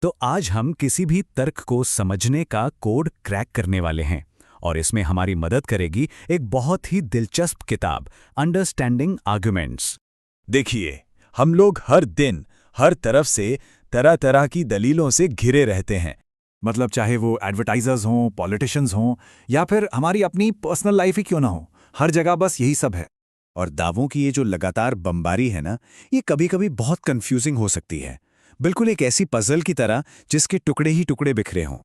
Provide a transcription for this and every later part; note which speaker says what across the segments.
Speaker 1: तो आज हम किसी भी तर्क को समझने का कोड क्रैक करने वाले हैं और इसमें हमारी मदद करेगी एक बहुत ही दिलचस्प किताब अंडरस्टैंडिंग आर्गुमेंट्स।
Speaker 2: देखिए, हम लोग हर दिन हर तरफ से तरह तरह की दलीलों से घिरे रहते हैं।
Speaker 3: मतलब चाहे वो एडवर्टाइजर्स हों, पॉलिटिशियंस हों या फिर हमारी अपनी पर्सनल लाइफ ही क्यों ना हो, हर जगह बस यही सब है।
Speaker 2: और दावों की ये जो लगातार बमबारी है ना, ये कभी-कभी बहुत कंफ्यूजिंग हो सकती है। बिल्कुल एक ऐसी पजल की तरह जिसके टुकड़े ही टुकड़े बिखरे हों।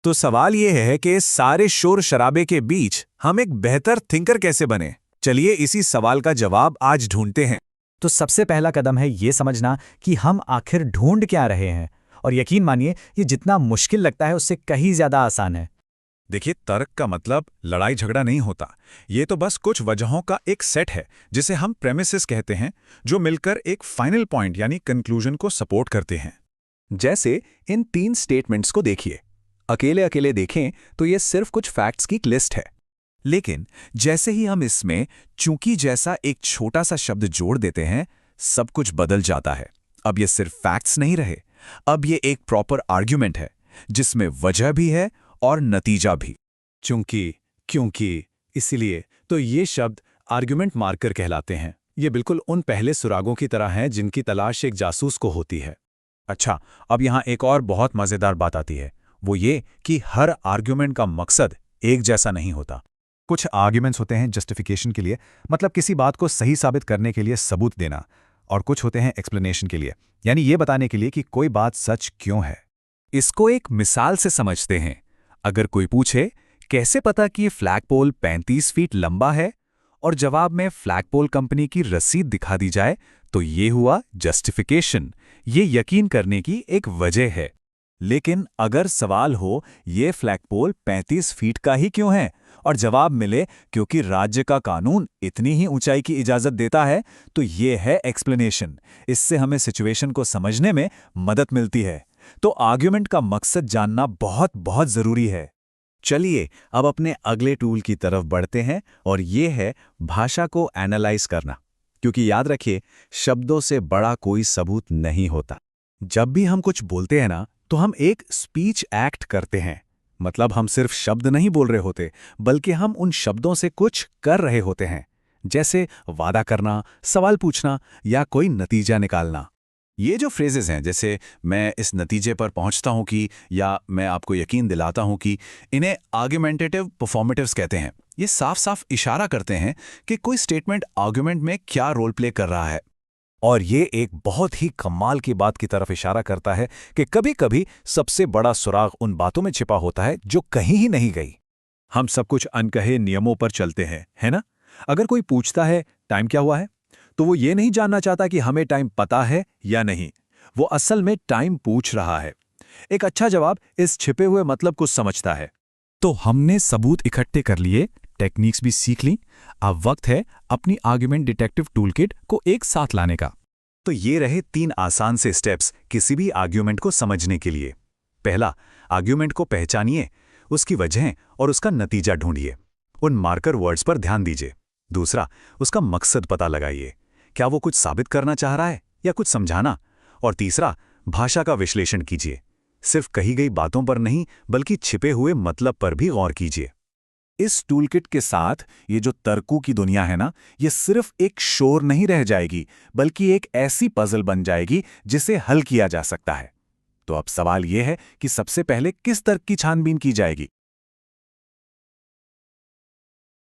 Speaker 2: तो सवाल ये है कि इस सारे शोर शराबे के बीच हम एक बेहतर थिंकर कैसे बने? चलिए इसी सवाल का जवाब आज ढूंढते हैं।
Speaker 4: तो सबसे पहला कदम है ये समझना कि हम आखिर ढूंढ क्या रहे हैं। और यकीन मानिए, ये जितना मुश्किल लगता है उससे कहीं ज्यादा आसान है।
Speaker 2: देखिए, तर्क का मतलब लड़ाई झगड़ा नहीं होता। ये तो बस कुछ वजहों का एक सेट है जिसे हम प्रेमिसेस कहते हैं, जो मिलकर एक फाइनल पॉइंट यानी कंक्लूजन को सपोर्ट करते हैं। जैसे इन 3 स्टेटमेंट्स को देखिए। अकेले अकेले देखें तो ये सिर्फ कुछ फैक्ट्स की लिस्ट है, लेकिन जैसे ही हम इसमें चूंकि जैसा एक छोटा सा शब्द जोड़ देते हैं, सब कुछ बदल जाता है। अब ये सिर्फ फैक्ट्स नहीं रहे, अब ये एक प्रॉपर आर्ग्यूमेंट है जिसमें वजह भी है और नतीजा भी।
Speaker 3: चूंकि, क्योंकि, इसलिए तो ये शब्द आर्गुमेंट मार्कर कहलाते हैं। ये बिल्कुल उन पहले सुरागों की तरह हैं जिनकी तलाश एक जासूस को होती है।
Speaker 2: अच्छा, अब यहाँ एक और बहुत मजेदार बात आती है, वो ये कि हर आर्ग्यूमेंट का मकसद एक जैसा नहीं होता।
Speaker 3: कुछ आर्ग्यूमेंट्स होते हैं जस्टिफिकेशन के लिए, मतलब किसी बात को सही साबित करने के लिए सबूत देना, और कुछ होते हैं एक्सप्लेनेशन के लिए, यानी ये बताने के लिए कि कोई बात सच क्यों है।
Speaker 1: इसको एक मिसाल से समझते हैं। अगर कोई पूछे कैसे पता कि ये फ्लैगपोल 35 फीट लंबा है और जवाब में फ्लैगपोल कंपनी की रसीद दिखा दी जाए, तो ये हुआ जस्टिफिकेशन। ये यकीन करने की एक वजह है।
Speaker 2: लेकिन अगर सवाल हो ये फ्लैगपोल 35 फीट का ही क्यों है और जवाब मिले क्योंकि राज्य का कानून इतनी ही ऊंचाई की इजाजत देता है, तो ये है एक्सप्लेनेशन। इससे हमें सिचुएशन को समझने में मदद मिलती है। तो आर्ग्यूमेंट का मकसद जानना बहुत बहुत जरूरी है। चलिए अब अपने अगले टूल की तरफ बढ़ते हैं, और ये है भाषा को एनालाइज करना। क्योंकि याद रखिए, शब्दों से बड़ा कोई सबूत नहीं होता। जब भी हम कुछ बोलते हैं ना, तो हम एक स्पीच एक्ट करते हैं। मतलब हम सिर्फ शब्द नहीं बोल रहे होते, बल्कि हम उन शब्दों से कुछ कर रहे होते हैं। जैसे वादा करना, सवाल पूछना या कोई नतीजा निकालना। ये जो फ्रेजेस हैं, जैसे मैं इस नतीजे पर पहुंचता हूं कि, या मैं आपको यकीन दिलाता हूं कि, इन्हें आर्ग्यूमेंटेटिव परफॉर्मेटिव्स कहते हैं। ये साफ साफ इशारा करते हैं कि कोई स्टेटमेंट आर्ग्यूमेंट में क्या रोल प्ले कर रहा है।
Speaker 3: और ये एक बहुत ही कमाल की बात की तरफ इशारा करता है कि कभी-कभी सबसे बड़ा सुराग उन बातों में छिपा होता है जो कहीं ही नहीं गई।
Speaker 2: हम सब कुछ अनकहे नियमों पर चलते हैं, है ना? अगर कोई पूछता है टाइम क्या हुआ है, तो वो ये नहीं जानना चाहता कि हमें टाइम पता है या नहीं। वो असल में टाइम पूछ रहा है। एक अच्छा जवाब इस छिपे हुए मतलब को समझता है।
Speaker 3: तो हमने सबूत इकट्ठे कर लिए, टेक्निक्स भी सीख ली। अब वक्त है अपनी आर्गुमेंट डिटेक्टिव टूलकिट को एक साथ लाने का।
Speaker 2: तो ये रहे 3 आसान से स्टेप्स किसी भी आर्ग्यूमेंट को समझने के लिए। पहला, आर्ग्यूमेंट को पहचानिए, उसकी वजहें और उसका नतीजा ढूंढिए। उन मार्कर वर्ड्स पर ध्यान दीजिए। दूसरा, उसका मकसद पता लगाइए। क्या वो कुछ साबित करना चाह रहा है या कुछ समझाना? और तीसरा, भाषा का विश्लेषण कीजिए। सिर्फ कही गई बातों पर नहीं, बल्कि छिपे हुए मतलब पर भी गौर कीजिए। इस टूलकिट के साथ ये जो तर्कों की दुनिया है ना, ये सिर्फ एक शोर नहीं रह जाएगी, बल्कि एक ऐसी पजल बन जाएगी जिसे हल किया जा सकता है। तो अब सवाल यह है कि सबसे पहले किस तर्क की छानबीन की जाएगी?